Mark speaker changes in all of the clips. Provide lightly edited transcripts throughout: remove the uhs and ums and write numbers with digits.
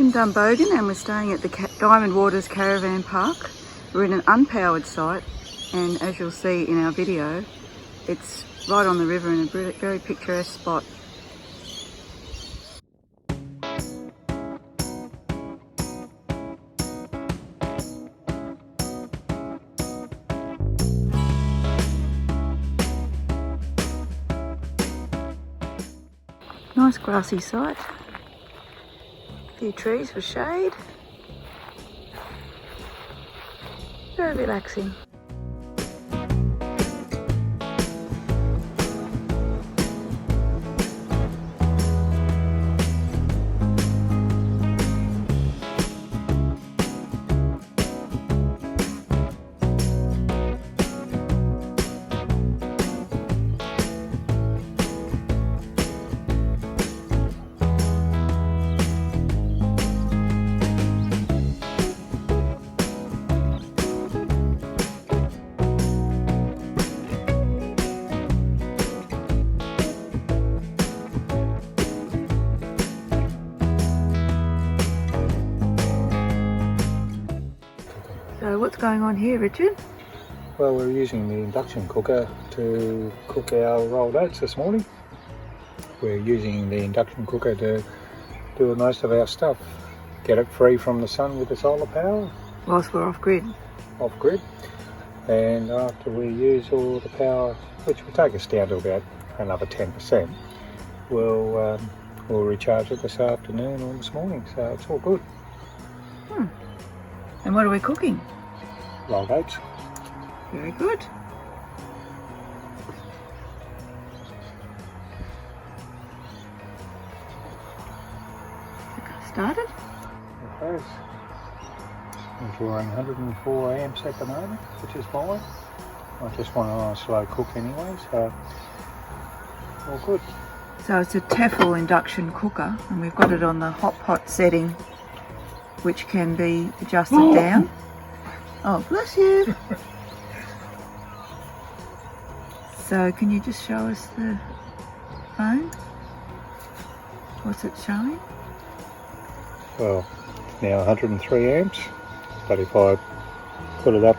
Speaker 1: in Dunbogan and we're staying at the Waters Caravan Park. We're in an unpowered site, and as you'll see in our video, it's right on the river in a very picturesque spot. Nice grassy site, a few trees for shade, very relaxing. So what's going on here, Richard?
Speaker 2: Well, we're using the induction cooker to cook our rolled oats this morning. We're using the induction cooker to do most of our stuff. Get it free from the sun with the solar power.
Speaker 1: Whilst we're off grid.
Speaker 2: Off grid. And after we use all the power, which will take us down to about another 10%, we'll recharge it this afternoon or this morning. So it's all good.
Speaker 1: And what are we cooking?
Speaker 2: Rolled oats.
Speaker 1: Very good. Started?
Speaker 2: Okay. I'm drawing 104 amps at the moment, which is fine. I just want it on a slow cook anyway, so all good.
Speaker 1: So it's a Tefal induction cooker, and we've got it on the hot pot setting, which can be adjusted down. Oh, bless you. So can you just show us the phone? What's it showing?
Speaker 2: Well, it's now 103 amps, but if I put it up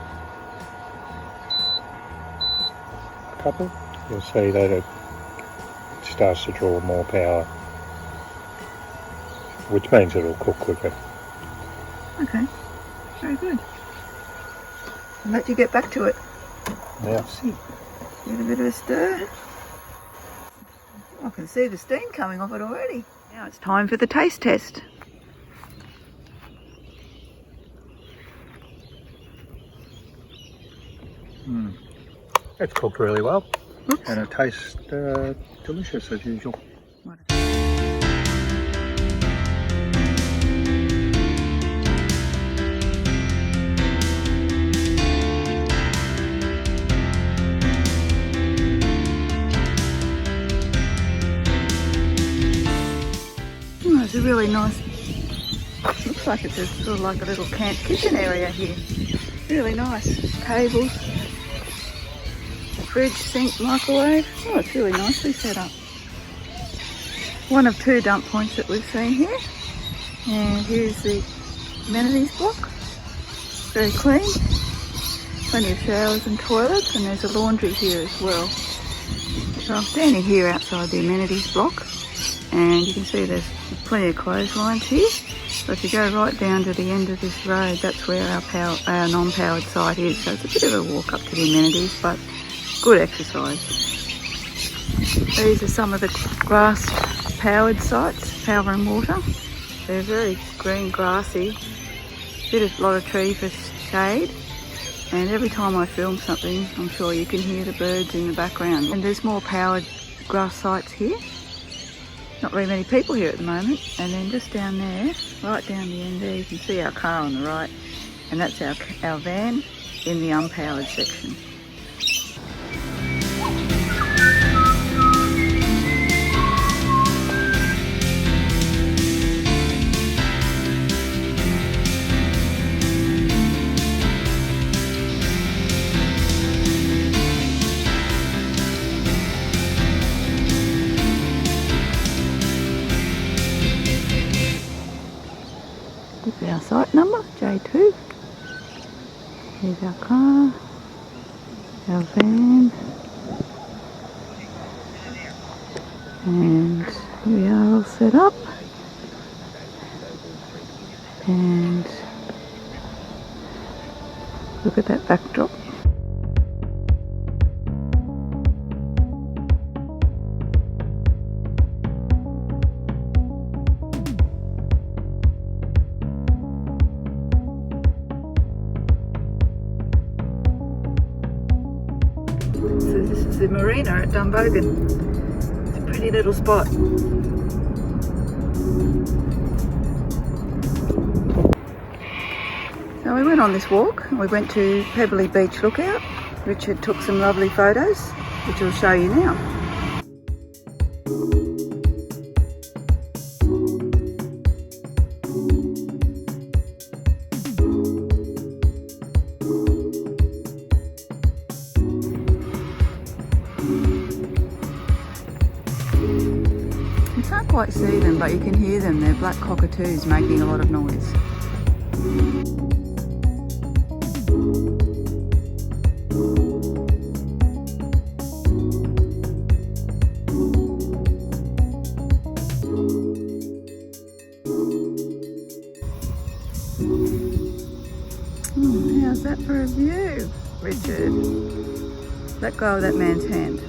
Speaker 2: a couple, you'll see that it starts to draw more power, which means it'll cook quicker.
Speaker 1: Okay, very good. I'll let you get back to it.
Speaker 2: Yeah.
Speaker 1: See, give it a bit of a stir. I can see the steam coming off it already. Now it's time for the taste test.
Speaker 2: It's cooked really well.
Speaker 1: Oops.
Speaker 2: And it tastes delicious as usual.
Speaker 1: It's a really nice, looks like it's sort of like a little camp kitchen area here. Really nice. Tables, fridge, sink, microwave. Oh, it's really nicely set up. One of two dump points that we've seen here. And here's the amenities block. Very clean. Plenty of showers and toilets, and there's a laundry here as well. So I'm standing here outside the amenities block, and you can see there's plenty of clotheslines here. So if you go right down to the end of this road, that's where our non-powered site is. So it's a bit of a walk up to the amenities, but good exercise. These are some of the grass powered sites, power and water. They're very green, grassy, a lot of tree for shade. And every time I film something, I'm sure you can hear the birds in the background. And there's more powered grass sites here. Not very many people here at the moment. And then just down there, right down the end there, you can see our car on the right. And that's our van in the unpowered section. There's our car, our van, and here we are all set up. And look at that backdrop. So this is the marina at Dunbogan. It's a pretty little spot. So we went on this walk and we went to Pebbly Beach Lookout. Richard took some lovely photos, which I'll show you now. You can't quite see them, but you can hear them. They're black cockatoos making a lot of noise. How's that for a view, Richard? Let go of that man's hand.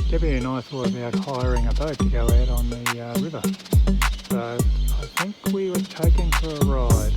Speaker 2: Debbie and I thought about hiring a boat to go out on the river, so I think we were taken for a ride.